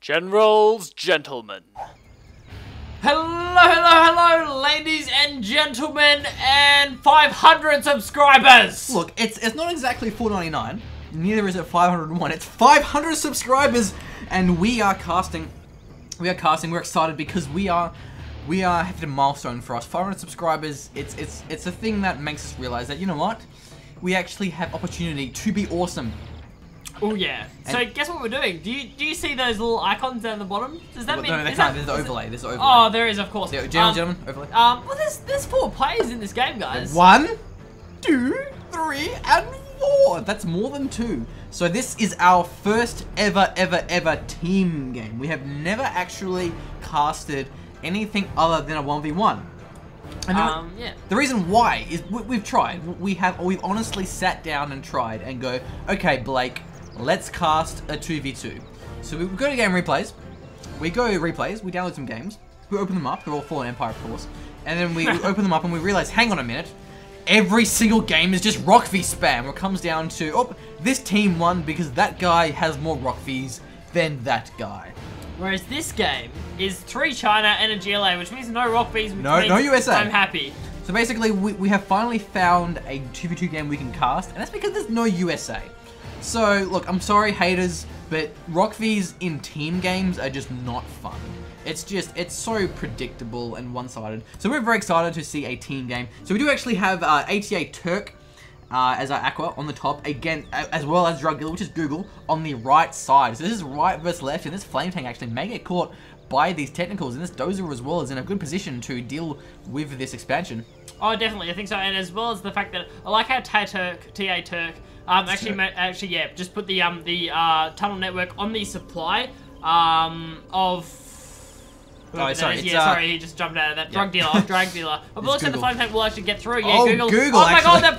GeneralsGentlemen. Hello, ladies and gentlemen, and 500 subscribers! Look, it's not exactly $4.99, neither is it 501, it's 500 subscribers, and we are casting, we're excited because we are hitting a milestone for us. 500 subscribers, it's a thing that makes us realize that, you know what, we actually have opportunity to be awesome. Oh yeah. So guess what we're doing? Do you see those little icons down the bottom? Does that mean? No, they can't. There's the overlay. There's the overlay. Oh, there is, of course. Gentlemen, overlay. Well, there's 4 players in this game, guys. 1, 2, 3, and 4. That's more than 2. So this is our first ever team game. We have never actually casted anything other than a 1v1. And yeah. The reason why is we've tried. We've honestly sat down and tried and go, okay, Blake, let's cast a 2v2. So we go to game replays. We download some games. We open them up. They're all Fallen Empire, of course. And then we open them up and we realize, hang on a minute. Every single game is just Rock V spam. Where it comes down to, oh, this team won because that guy has more Rock Vs than that guy. Whereas this game is 3 China and a GLA, which means no Rock Vs, which no means USA. I'm happy. So basically, we have finally found a 2v2 game we can cast, and that's because there's no USA. So, look, I'm sorry, haters, but Rock Vs in team games are just not fun. It's so predictable and one-sided. So we're very excited to see a team game. So we do actually have aTaTurk as our Aqua on the top, again, as well as Drug Dealer, which is GooGle, on the right side. So this is right versus left, and this Flame Tank actually may get caught by these technicals, and this Dozer as well is in a good position to deal with this expansion. Oh, definitely, I think so, and as well as the fact that I like how aTaTurk, yeah, just put the tunnel network on the supply of. Oh, sorry, sorry, he just jumped out of that. Drug dealer. But looks like the Flame Tank will actually get through. Yeah, Oh, GooGle. GooGle, Oh my actually. god,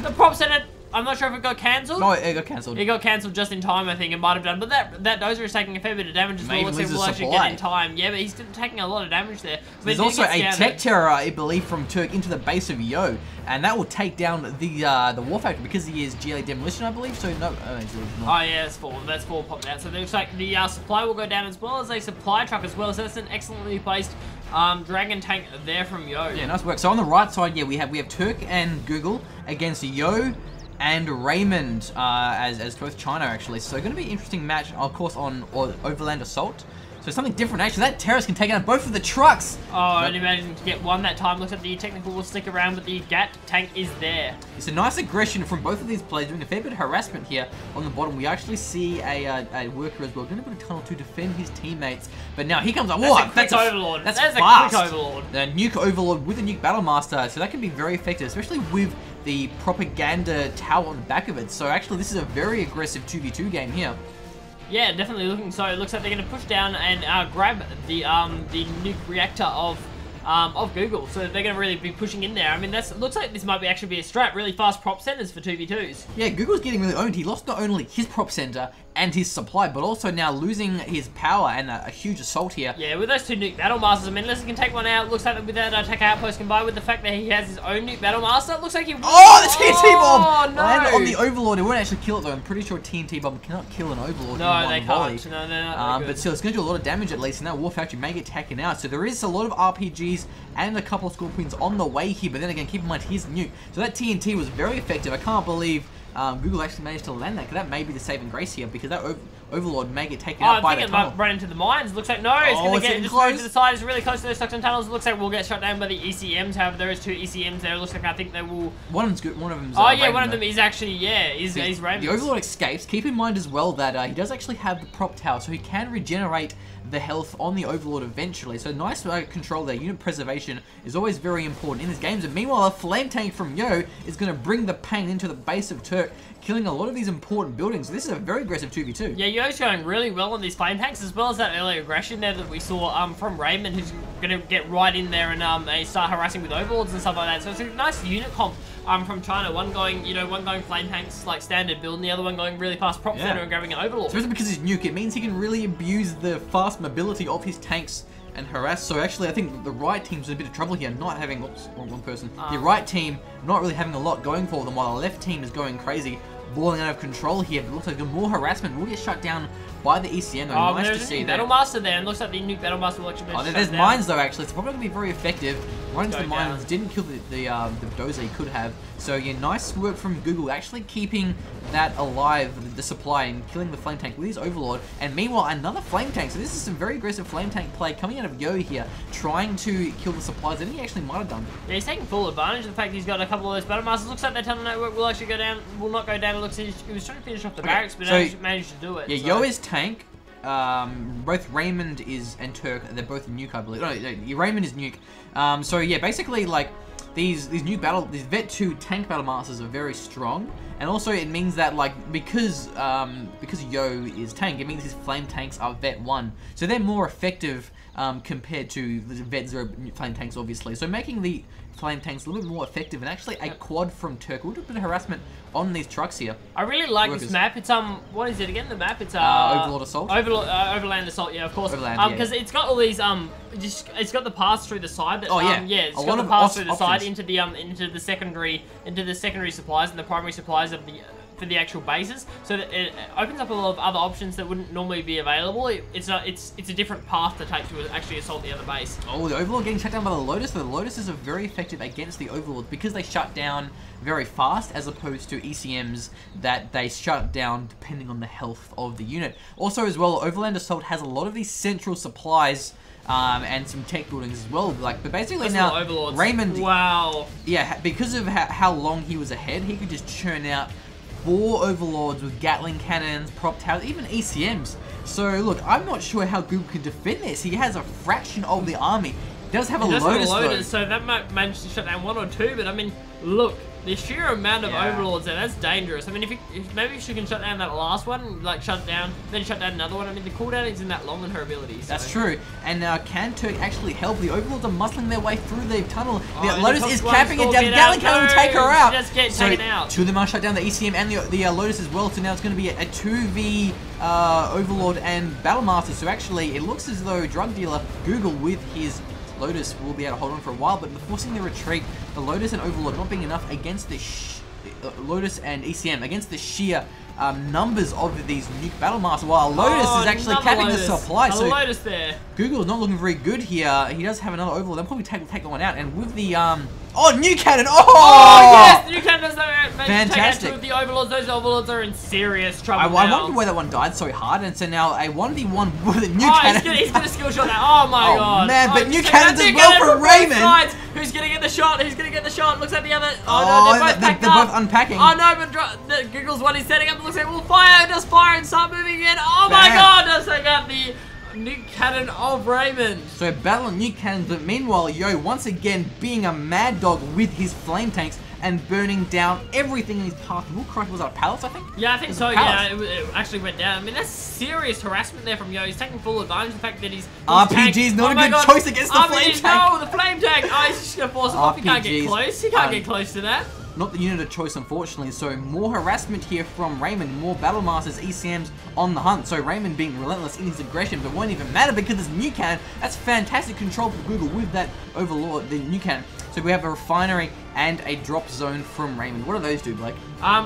the prop center. I'm not sure if it got cancelled. No, it got cancelled. It got cancelled just in time, I think. It might have done. But that Dozer is taking a fair bit of damage as well. Looks like we'll actually get in time. Yeah, but he's taking a lot of damage there. But there's also a tech terror, I believe, from Turk into the base of Yo, and that will take down the War Factor because he is GLA Demolition, I believe. So no, it's not. Oh yeah, that's 4 popped out. So it looks like the supply will go down as well as a supply truck as well. So that's an excellently placed Dragon Tank there from Yo. Yeah, nice work. So on the right side, yeah, we have Turk and GooGle against Yo and Raymond as both China, actually. So going to be an interesting match, of course, on Overland Assault. So something different, actually. That Terrorist can take out both of the trucks. Oh, only managing to get one that time. Looks like the technical will stick around, but the GAT tank is there. It's a nice aggression from both of these players, doing a fair bit of harassment here on the bottom. We actually see a worker as well, going to put a tunnel to defend his teammates. But now he comes up. That's a quick overlord. That's fast. A quick overlord. The nuke overlord with a nuke battle master, so that can be very effective, especially with the propaganda tower on the back of it. So actually, this is a very aggressive 2v2 game here. Yeah, definitely looking so. It looks like they're going to push down and grab the nuke reactor of GooGle. So they're going to really be pushing in there. I mean, looks like this might actually be a strat. Really fast prop centers for 2v2s. Yeah, GooGle's getting really owned. He lost not only his prop center and his supply, but also now losing his power and a huge assault here. Yeah, with those 2 nuke battle masters, I mean, unless he can take one out, looks like with that attack outpost combined with the fact that he has his own nuke battle master, it looks like he. Oh, the TNT bomb! Oh no! Landed on the Overlord. It won't actually kill it though. I'm pretty sure TNT bomb cannot kill an Overlord. No, in one they volley. can't. No, they're not. But still, it's going to do a lot of damage at least, and that War Factory may get taken out. So there is a lot of RPGs and a couple of Scorpions on the way here. But then again, keep in mind his nuke. So that TNT was very effective. I can't believe GooGle actually managed to land that, because that may be the saving grace here, because that Overlord may get taken out by the tunnel. I think it might run into the mines. Looks like no, it's going to get just moved to the side. It's really close to those suction tunnels. It looks like we'll get shut down by the ECMs. However, there is 2 ECMs there. It looks like I think they will. One of them's good. One of them's. Oh yeah, Raymond, one of them is actually he's Raymond. The Overlord escapes. Keep in mind as well that he does actually have the prop tower, so he can regenerate the health on the Overlord eventually. So nice control there. Unit preservation is always very important in these games. And meanwhile, a Flame Tank from Yo is going to bring the pain into the base of Turk, killing a lot of these important buildings. This is a very aggressive 2v2. Yeah, Yo's going really well on these Flame Tanks, as well as that early aggression there that we saw from Raymond, who's going to get right in there and start harassing with Overlords and stuff like that. So it's a nice unit comp from China. One going Flame Tanks like standard build, and the other one going really fast prop center and grabbing an Overlord. Especially because he's nuke, it means he can really abuse the fast mobility of his tanks and harass. So actually, I think the right team's in a bit of trouble here, not having, oops, wrong person. The right team not really having a lot going for them, while the left team is going crazy balling out of control here. But it looks like more harassment will get shut down by the ECM, though. Oh, nice there's to a see new that. Battle Master there, and looks like the new Battle Master will actually be shut There's down. mines, though, actually. It's probably going to be very effective. Running to the Go mines down. didn't kill the dozer he could have. So, yeah, nice work from GooGle, actually keeping that alive, the supply, and killing the flame tank with his Overlord. And meanwhile, another flame tank. So this is some very aggressive flame tank play coming out of Yo here, trying to kill the supplies. I think he actually might have done. Yeah, he's taking full advantage of the fact he's got a couple of those Battle Masters. Looks like that tunnel network will actually go down, will not go down. It looks like he was trying to finish off the barracks, but managed to do it. Yeah, so. Yo is tank. Both Raymond and Turk, they're both nuke, I believe. No, Raymond is nuke. So yeah, basically like these Vet 2 tank Battle Masters are very strong, and also it means that like because Yo is tank, it means his flame tanks are Vet 1, so they're more effective compared to the Vet 0 flame tanks, obviously. So making the flame tanks a little bit more effective, and actually a quad from Turk. We'll do a bit of harassment on these trucks here. I really like this map. It's what is it again? The map. It's Overlord Assault. Overland Assault. Yeah, of course. Overland, because it's got all these it's got the pass through the side. That, yeah, it's got the pass through the side into the secondary supplies and the primary supplies of the for the actual bases, so that it opens up a lot of other options that wouldn't normally be available. It's a different path to take to actually assault the other base. Oh, the Overlord getting shut down by the Lotus. The Lotuses are very effective against the Overlords because they shut down very fast, as opposed to ECMs that they shut down depending on the health of the unit. Also, as well, Overland Assault has a lot of these central supplies. And some tech buildings as well. Like, but basically now Raymond, wow, yeah, because of how long he was ahead, he could just churn out 4 Overlords with Gatling cannons, prop towers, even ECMs. So look, I'm not sure how Google can defend this. He has a fraction of the army. He does have a Lotus, though. So that might manage to shut down 1 or 2, but I mean, look, the sheer amount of Overlords there, that's dangerous. I mean, if she can shut down that last one, like shut it down, then shut down another one, I mean, the cooldown isn't that long in her ability. So. That's true. And can Turk actually help? The Overlords are muscling their way through the tunnel. The Lotus is capping it down. The Gatling cannon will take her out. Just get taken out. 2 of them are shut down, the ECM and the Lotus as well. So now it's going to be a 2v Overlord and Battle Master. So actually, it looks as though Drug Dealer GooGle with his Lotus will be able to hold on for a while, but forcing the retreat, the Lotus and Overlord not being enough against the Lotus and ECM, against the sheer numbers of these nuke Battle Master, while Lotus is actually capping the supply. So Lotus there. Google is not looking very good here. He does have another Overlord. They'll probably take that one out, and with the oh, new cannon! Oh yes, the new cannon does that. Fantastic. With the Overlords, those Overlords are in serious trouble. I wonder why that one died so hard, and so now a 1v1 with a new cannon. He's gonna skill shot that. Oh my god. Man, but new cannons as well from Raymond. Who's gonna get the shot? Who's gonna get the shot? Looks like the other. Oh no, they're both unpacking. Oh no, but Google's one he's setting up. Looks like we'll fire. Does fire and start moving again. Oh my god, does take out the nuke cannon of Raymond. So battle on nuke cannons, but meanwhile, Yo once again being a mad dog with his flame tanks and burning down everything in his path. Was that a palace, I think? Yeah, I think so. Yeah, it actually went down. I mean, that's serious harassment there from Yo. He's taking full advantage of the fact that he's RPG's not a good choice against the flame tank. No, the flame tank. Oh, he's just gonna force him off. He can't get close. He can't get close to that. Not the unit of choice, unfortunately. So more harassment here from Raymond, more Battle Masters, ECMs on the hunt. So Raymond being relentless in his aggression, but won't even matter because it's new cannon. That's fantastic control for GooGle with that Overlord, the new cannon. So we have a refinery and a drop zone from Raymond. What do those do, Blake?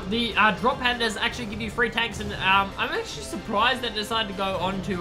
The drop pad does actually give you free tanks, and I'm actually surprised that they decided to go on to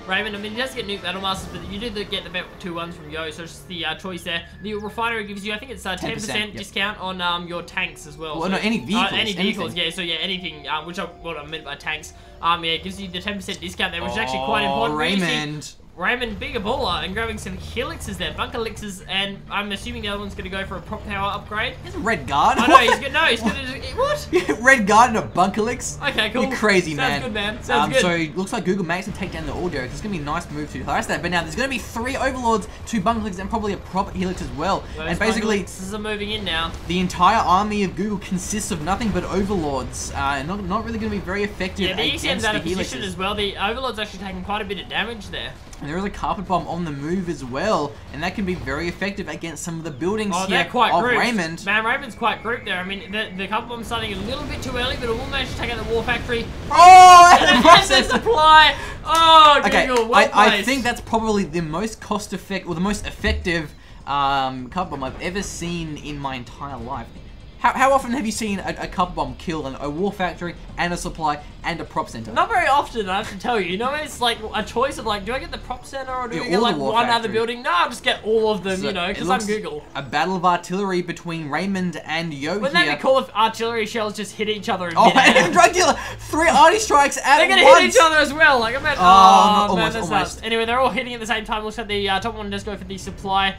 Raymond. I mean, he does get nuke Battle Masters, but you do get the 2 ones from Yo, so it's just the choice there. The refinery gives you, I think it's a 10% discount on your tanks as well. Well, so, no, any vehicles. Any vehicles, yeah. So yeah, anything, which what I meant by tanks. Yeah, it gives you the 10% discount there, which is actually quite important. Raymond. Raymond being a baller and grabbing some helixes there, bunker elixers, and I'm assuming the other one's going to go for a prop tower upgrade. He's a red guard. I know, he's going to what? Red guard and a bunker elix. Okay, cool. You're crazy, Sounds man. Sounds good, man. Sounds good. So it looks like GooGle makes him take down the audio. It's going to be a nice move to harass that. But now there's going to be 3 Overlords, 2 bunker elixers, and probably a prop helix as well. Those and basically, elixers are moving in now. The entire army of GooGle consists of nothing but Overlords. Not really going to be very effective against the helixes. out of position as well. The Overlord's actually taking quite a bit of damage there. And there is a carpet bomb on the move as well, and that can be very effective against some of the buildings they're here quite of grouped. Raymond. Man, Raymond's quite grouped there. I mean, the carpet bomb's starting a little bit too early, but it will manage to take out the war factory. Oh, and the supply. Oh, okay, GooGle, well I think that's probably the most cost-effective, or the most effective carpet bomb I've ever seen in my entire life. How often have you seen a cup bomb kill a war factory and a supply and a prop center? Not very often, I have to tell you. You know, it's like a choice of like, do I get the prop center or do I get like one other building? No, I'll just get all of them, so, you know, because I'm Google. A battle of artillery between Raymond and Yo Wouldn't that be cool if artillery shells just hit each other in and drug dealer! 3 arty strikes at once! They're gonna hit each other as well, like, I bet, man, that's almost. Anyway, they're all hitting at the same time. Looks like the top one does go for the supply.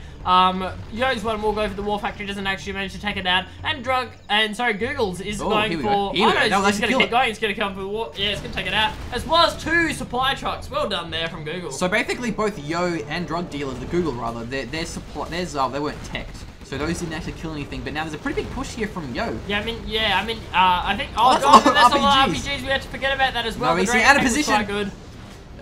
Yo's one will go for the war factory, doesn't actually manage to take it down. And Google's is going for... He's gonna keep going, it's gonna come for the war. Yeah, it's gonna take it out. As well as 2 supply trucks. Well done there from Google. So basically both Yo and drug dealers, the Google rather, their supply, they weren't teched. So those didn't actually kill anything, but now there's a pretty big push here from Yo. Yeah, I think... Oh, God, there's a lot of RPGs. We have to forget about that as well. No, he's out of position. Quite good.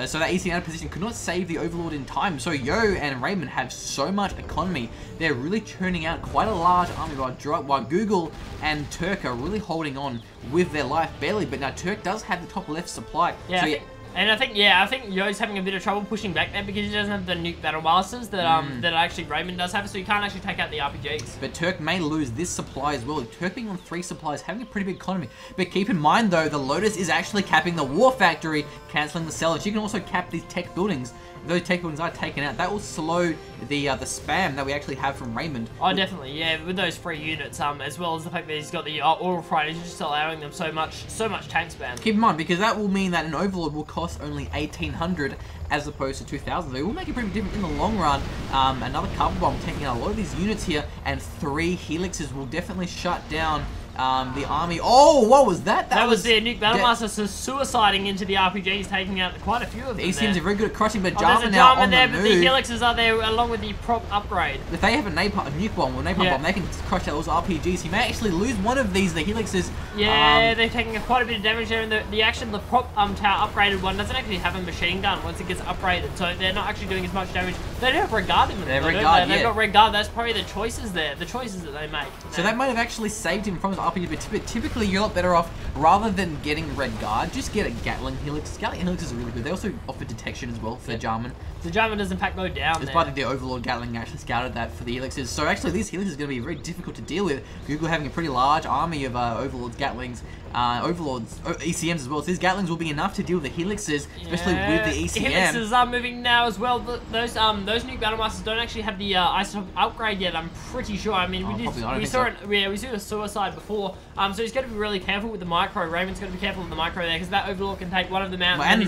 So that EC out of position could not save the Overlord in time. So Yo and Raymond have so much economy. They're really churning out quite a large army while Google and aTaTurk are really holding on with their life barely. But now aTaTurk does have the top left supply. Yeah, so I think Yo's having a bit of trouble pushing back there because he doesn't have the nuke battle masters that actually Raymond does have, so you can't actually take out the RPGs. But aTaTurk may lose this supply as well. aTaTurk being on 3 supplies, having a pretty big economy. But keep in mind though, the Lotus is actually capping the war factory, cancelling the sellers. You can also cap these tech buildings. If those tech buildings are taken out, that will slow the spam that we actually have from Raymond. Oh, definitely, yeah. With those 3 units, as well as the fact that he's got the oil fighters, just allowing them so much tank spam. Keep in mind, because that will mean that an Overlord will cost only 1,800 as opposed to 2,000. So it will make it pretty different in the long run. Another carpet bomb taking out a lot of these units here, and 3 helixes will definitely shut down the army. Oh, what was that? That was their nuke battlemaster suiciding into the RPGs, taking out quite a few of them. He seems very good at crushing, but Jarman now on there, the but move. the helixes are there along with the prop upgrade. If they have a nuke bomb or napalm bomb, they can crush out those RPGs. He may actually lose one of these, the helixes. Yeah, they're taking quite a bit of damage there, and the prop tower upgraded one doesn't actually have a machine gun once it gets upgraded, so they're not actually doing as much damage. They do have regard in them. They've got regard. That's probably the choices there, the choices that they make. So that might have actually saved him from his RPG, but typically you're a lot better off, rather than getting red guard, just get a Gatling helix. Gatling helixes are really good. They also offer detection as well for Jarman. So Jarman does in fact go down there. Despite the Overlord Gatling actually scouted that for the helixes. So actually these helixes are going to be very difficult to deal with. Google having a pretty large army of Overlords, Gatlings, ECMs as well. So these Gatlings will be enough to deal with the helixes, especially with the ECM. Helixes are moving now as well. Those nuke battlmasters don't actually have the isotope upgrade yet, I'm pretty sure. I mean, we saw a suicide before. So he's got to be really careful with the micro. Raymond's got to be careful with the micro there, because that Overlord can take one of them out. Well, and the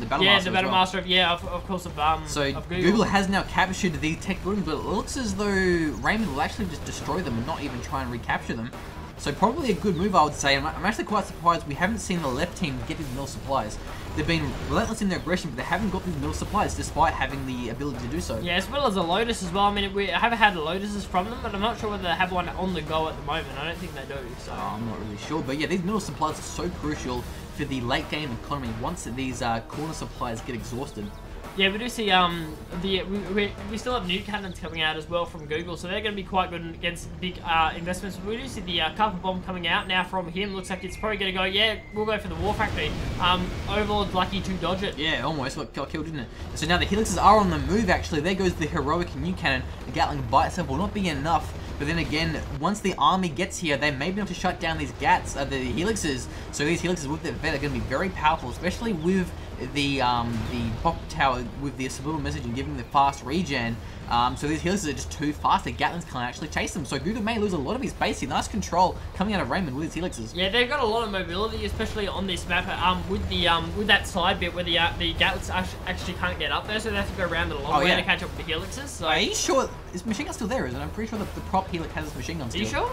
battlemaster. Yeah, the battlemaster of course So Google has now captured these tech buildings, but it looks as though Raymond will actually just destroy them and not even try and recapture them. So probably a good move, I would say. I'm actually quite surprised we haven't seen the left team get these mill supplies. They've been relentless in their aggression, but they haven't got these mill supplies despite having the ability to do so. Yeah, as well as a Lotus as well. I mean, we haven't had Lotuses from them, but I'm not sure whether they have one on the go at the moment. I don't think they do. So I'm not really sure. But yeah, these mill supplies are so crucial for the late game economy once these corner supplies get exhausted. Yeah, we do see we still have nuke cannons coming out as well from Google, so they're going to be quite good against big investments. We do see the carpet bomb coming out now from him. Looks like it's probably going to go. Yeah, we'll go for the war factory. Overlord's lucky to dodge it. Yeah, almost got killed, didn't it? So now the helixes are on the move. Actually, there goes the heroic nuke cannon. The Gatling by itself will not be enough. But then again, once the army gets here, they may be able to shut down these GATs, the helixes. So these helixes with their vet are going to be very powerful, especially with the pop tower with the subliminal message and giving the fast regen. So these helixes are just too fast. The Gatlings can't actually chase them. So Google may lose a lot of his base here. Nice control coming out of Raymond with his helixes. Yeah, they've got a lot of mobility, especially on this map. With that side bit where the Gatlings actually can't get up there, so they have to go around it a long way to catch up with the helixes. So are you sure? Is machine gun still there? Isn't it? I'm pretty sure the prop helix has its machine gun still. Are you sure?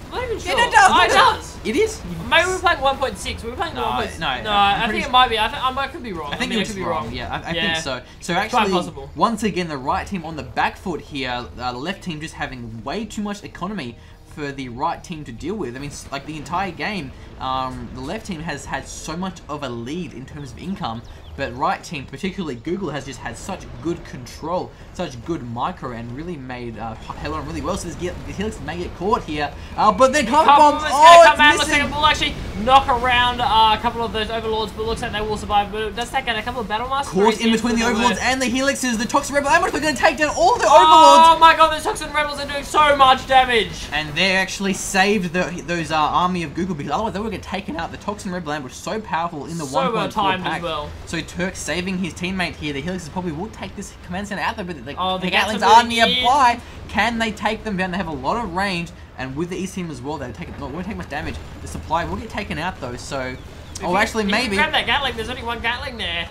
I'm not even sure. Yeah, it does. Oh, it does. It is. Maybe we're playing 1.6. We were playing 1.6. No, I think it might be. I could be wrong. I think you could be wrong. Yeah, I think so. So quite actually, possible. Once again, the right team on the back foot here. The left team just having way too much economy for the right team to deal with. I mean, like the entire game, the left team has had so much of a lead in terms of income But right team, particularly Google, has just had such good control, such good micro, and really made held on really well. So the Helix may get caught here. But then Carpet Bomb, come out. Looks like it will actually knock around a couple of those Overlords, but looks like they will survive. But does that get a couple of Battle Masters? Caught in between the Overlords and the Helixes. The Toxic Rebel Ambush are going to take down all the Overlords. Oh my god, those Toxic Rebels are doing so much damage. And they actually saved those army of Google, because otherwise they would get taken out. The Toxin Rebel Ambush so powerful in the 1.4 pack. As well. So Turk saving his teammate here. The Helixes probably will take this command center out there, but the Gatlings really are nearby. Can they take them down? They have a lot of range, and with the East team as well, they won't take much damage. The supply will get taken out though. So, actually maybe. Grab that Gatling. There's only one Gatling there.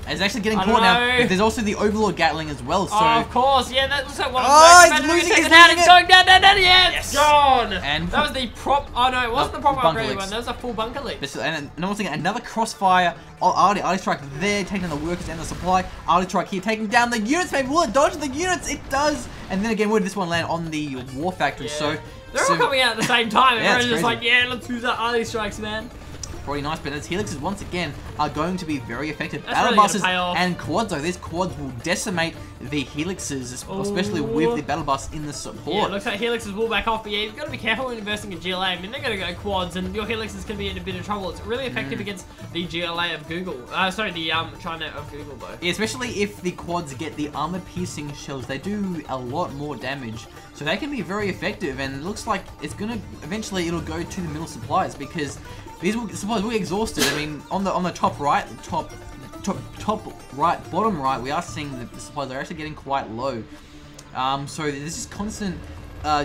It's actually getting caught now. But there's also the Overlord Gatling as well. So of course, yeah, that looks like one of the most. He's losing it. It's going down, yeah, yes. It's gone. And that was the prop. Oh no, it wasn't the prop upgrade one. That was a full bunker leak. And another crossfire. aTaTurk there taking down the workers and the supply. aTaTurk here taking down the units. Maybe will it dodge the units? It does. And then again, where did this one land? On the War Factory. Yeah. So they're all coming out at the same time. Yeah, Everyone's just like, yeah, let's use our early strikes, man. Pretty nice, but those Helixes once again are going to be very effective. Battle Busters and quads though. These quads will decimate the Helixes, especially with the Battle Bus in the support. Yeah, it looks like Helixes will back off, but yeah, you've got to be careful when investing in GLA. I mean, they're going to go quads, and your Helixes can be in a bit of trouble. It's really effective against the GLA of Google. Sorry, the China of Google though. Yeah, especially if the quads get the armor-piercing shells, they do a lot more damage. So they can be very effective, and it looks like it's going to eventually it'll go to the middle supplies, because these supplies will get exhausted. I mean, on the top right, top right, bottom right, we are seeing that the supplies are actually getting quite low. So this is constant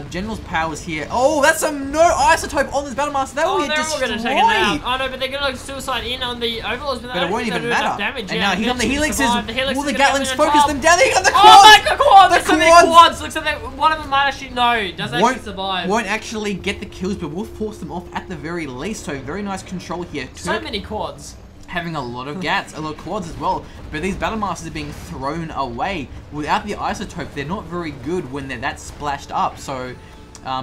General's powers here. Oh, that's some no isotope on this Battle Master. That will get destroyed. Gonna take it out. Oh no, but they're gonna suicide in on the Overlords, but it won't even matter. Damage. And now here come the Helixes. Will the Gatlings focus them down? There you go, the quads! Oh my god, quads! The quads! Looks like one of them might actually does actually survive. Won't actually get the kills, but will force them off at the very least. So very nice control here. So many quads. Having a lot of gats, a lot of quads as well, but these Battle Masters are being thrown away. Without the isotope, they're not very good when they're that splashed up. So,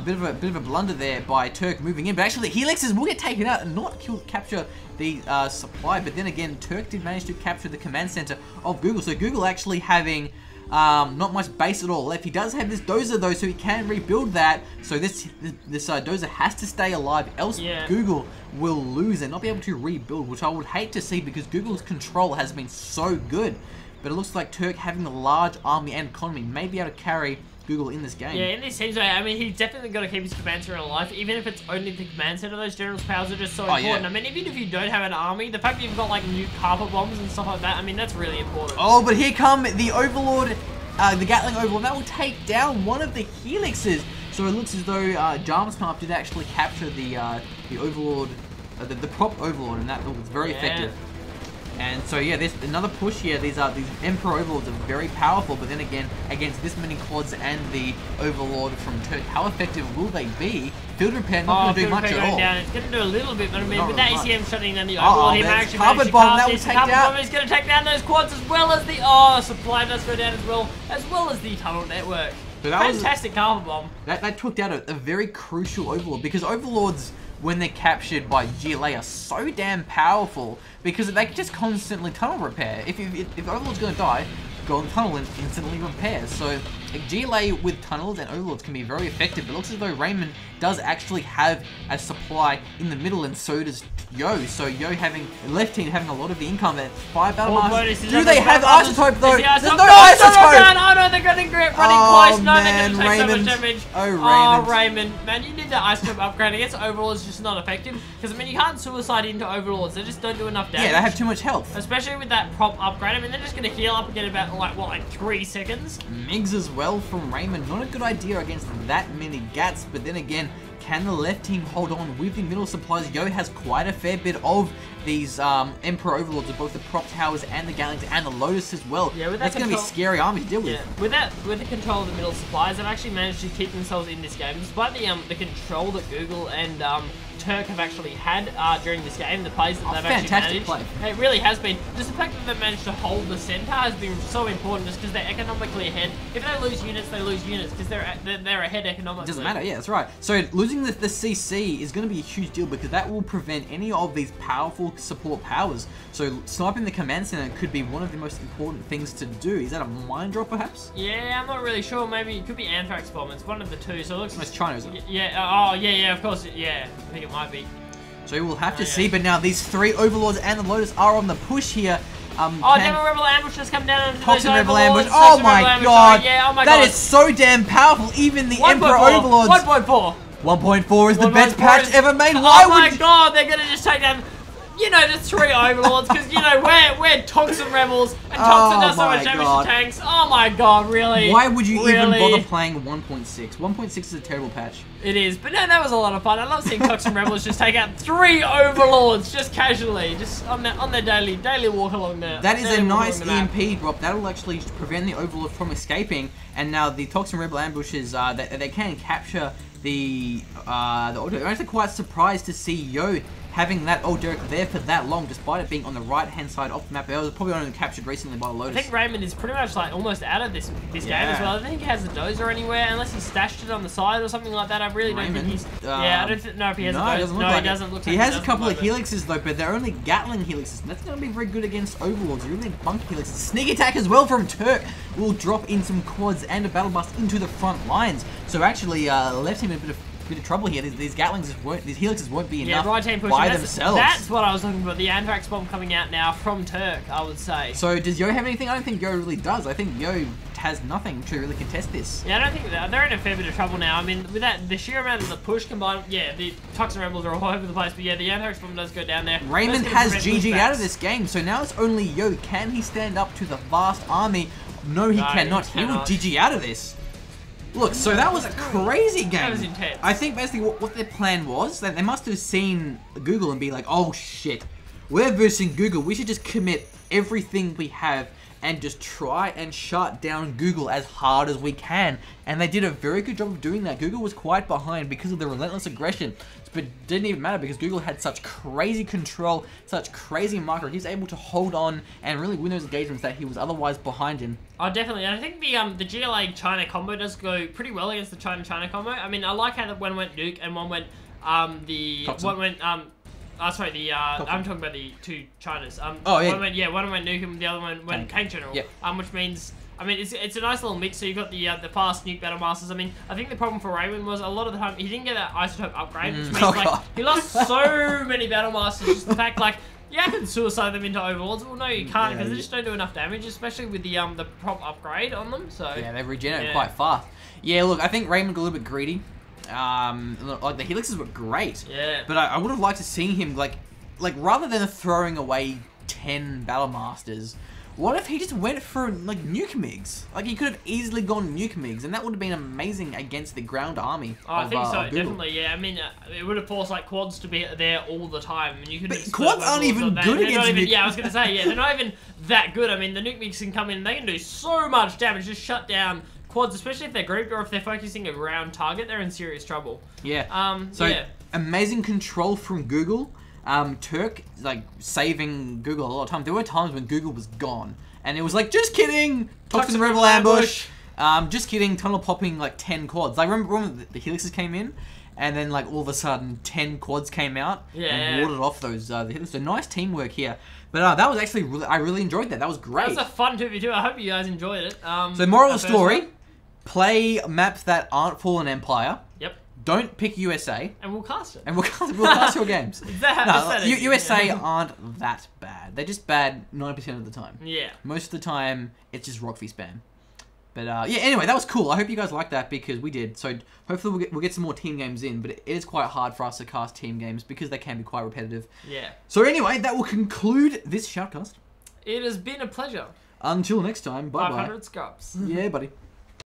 bit of a blunder there by Turk moving in. But actually, the Helixes will get taken out and not capture the supply. But then again, Turk did manage to capture the command center of Google. So Google actually having not much base at all left. He does have this dozer though, so he can rebuild that. So this dozer has to stay alive, else Google will lose and not be able to rebuild, which I would hate to see, because Google's control has been so good. But it looks like Turk, having a large army and economy, may be able to carry Google in this game. Yeah, in this seems I mean, he's definitely got to keep his command center alive, even if it's only the command center. Those General's powers are just so important. I mean, even if you don't have an army, the fact that you've got like new carpet bombs and stuff like that, I mean, that's really important. Oh, but here come the Overlord, the Gatling Overlord. That will take down one of the Helixes. So it looks as though Jarmuscarp did actually capture the Overlord, the prop Overlord, and that was very effective. And so yeah, there's another push here. These Emperor Overlords are very powerful, but then again, against this many quads and the Overlord from Turk, how effective will they be? Field repair not going to do much at all. It's going to do a little bit, but I mean, with that ECM shutting down the Overlord, he actually managed to bomb, that will take down. He's going to take down those quads as well as the supply does go down as well as the tunnel network. Fantastic carpet bomb. That took down a very crucial Overlord, because Overlords, when they're captured by GLA, are so damn powerful, because they can just constantly tunnel repair. If Overlord's going to die, go on the tunnel and instantly repair. So GLA with tunnels and Overlords can be very effective. But it looks as though Raymond does actually have a supply in the middle, and so does Yo. So Yo having left team having a lot of the income. That 5 Battle Masters. Do they have isotope though? There's no isotope! Oh no, they're running twice. No, they're going to take Raymond. so much damage. Oh, Raymond. Man, you need the isotope upgrade. Against Overlords, just not effective. Because I mean, you can't suicide into Overlords. They just don't do enough damage. Yeah, they have too much health. Especially with that prop upgrade. I mean, they're just going to heal up and get about like 3 seconds. Migs as well from Raymond. Not a good idea against that many gats, but then again, can the left team hold on with the middle supplies? Yo has quite a fair bit of these Emperor Overlords of both the prop towers and the Gatlings and the Lotus as well. Yeah, that's going to be a scary army to deal with. Yeah. With the control of the middle supplies, they've actually managed to keep themselves in this game, despite the control that Google and Turk have actually had during this game, the plays that they've actually managed. Play. It really has been. Just the fact that they've managed to hold the center has been so important, just because they're economically ahead. If they lose units, they lose units, because they're ahead economically. It doesn't matter, yeah, that's right. So losing the CC is going to be a huge deal, because that will prevent any of these powerful multiple support powers. So sniping the command center could be one of the most important things to do. Is that a mine drop, perhaps? Yeah, I'm not really sure. Maybe it could be Anthrax bomb. It's one of the two. So it looks. It's China, isn't it? Yeah. Oh, yeah. Of course. Yeah. I think it might be. So we'll have to see. But now these 3 Overlords and the Lotus are on the push here. Devil Rebel Ambush has come down into Toxin those Rebel Overlords. Ambush. Oh Toxin my Rebel Ambush. god. Yeah, oh my that god. is so damn powerful. Even the 1. Emperor 4. Overlords. 1.4. 1.4 is the best patch ever made. Oh my god, they're gonna just take down, just 3 Overlords, because, we're Toxin Rebels, and Toxin does so much damage to tanks. Oh my god, really? Why would you even bother playing 1.6? 1.6 is a terrible patch. It is, but no, that was a lot of fun. I love seeing Toxin Rebels just take out 3 Overlords, just casually, just on their daily walk along there. That is a nice EMP drop. That'll actually prevent the Overlord from escaping, and now the Toxin Rebel ambushes, they can capture the Old Derek. I'm actually quite surprised to see Yo having that Old Derek there for that long, despite it being on the right-hand side of the map. It was probably only captured recently by the Lotus. I think Raymond is pretty much like almost out of this game as well. I don't think he has the dozer anywhere, unless he stashed it on the side or something like that. I really don't think he's... I don't know if he has a dozer. No, he doesn't look like he has a couple of helixes though, but they're only Gatling helixes, and that's going to be very good against Overlords. You really need bunker helixes. Sneak attack as well from Turk will drop in some quads and a battle bust into the front lines. So actually left him in a bit of trouble here. These Gatlings these helixes won't be enough by themselves. That's what I was looking for. The Anthrax bomb coming out now from Turk, I would say. So does Yo have anything? I don't think Yo really does. I think Yo has nothing to really contest this. Yeah, I don't think they're in a fair bit of trouble now. I mean, with that, the sheer amount of the push combined, the Toxin Rebels are all over the place, but yeah, the Anthrax bomb does go down there. Raymond has GG'd out of this game, so now it's only Yo. Can he stand up to the vast army? No, he cannot. He will GG out of this. Look, so that was a crazy game. That was intense. I think basically what their plan was, that they must have seen Google and be like, oh shit, we're versing Google. We should just commit everything we have and just try and shut down Google as hard as we can. And they did a very good job of doing that. Google was quite behind because of the relentless aggression. But it didn't even matter because Google had such crazy control, such crazy marker. He was able to hold on and really win those engagements that he was otherwise behind in. Oh, definitely. And I think the GLA China combo does go pretty well against the China combo. I mean, I like how one went Nuke and one went I'm talking about the 2 Chinas. One went Nuke and the other one went Tank General. Yep. Which means, I mean, it's a nice little mix. So you've got the fast Nuke Battle Masters. I mean, I think the problem for Raymond was a lot of the time he didn't get that aTaTurk upgrade, which means he lost so many Battle Masters. Just the fact I can suicide them into Overlords. Well, no, you can't because they just don't do enough damage, especially with the prop upgrade on them. So yeah, they regenerate quite fast. Yeah, look, I think Raymond got a little bit greedy. Like the helixes were great. Yeah. But I would have liked to see him like rather than throwing away 10 Battle Masters, what if he just went for like Nuke Migs? Like he could have easily gone Nuke Migs, and that would have been amazing against the ground army. Oh, I think so, definitely. Yeah, I mean, it would have forced like quads to be there all the time, and you could. But quads aren't even good against Nuke. Yeah, I was gonna say, they're not even that good. I mean, the Nuke Migs can come in and they can do so much damage, just shut down quads, especially if they're grouped or if they're focusing around target. They're in serious trouble. Yeah. Amazing control from Google. Turk, like, saving Google a lot of time. There were times when Google was gone, and it was like, just kidding, Toxin Rebel Ambush, just kidding, tunnel popping, like, 10 quads. I remember when the helixes came in, and then, like, all of a sudden, 10 quads came out, and warded off those, the helixes. So nice teamwork here. But that was actually, I really enjoyed that. That was great. That was a fun 2v2. I hope you guys enjoyed it. So moral of the story, play maps that aren't Fallen Empire. Yep. Don't pick USA. And we'll cast it. And we'll cast your games. USA yeah. aren't that bad. They're just bad 90% of the time. Yeah. Most of the time, it's just Rockfee spam. But yeah, anyway, that was cool. I hope you guys liked that because we did. So hopefully we'll get some more team games in. But it is quite hard for us to cast team games because they can be quite repetitive. Yeah. So anyway, that will conclude this shoutcast. It has been a pleasure. Until next time, bye-bye. 500 scraps. Yeah, buddy.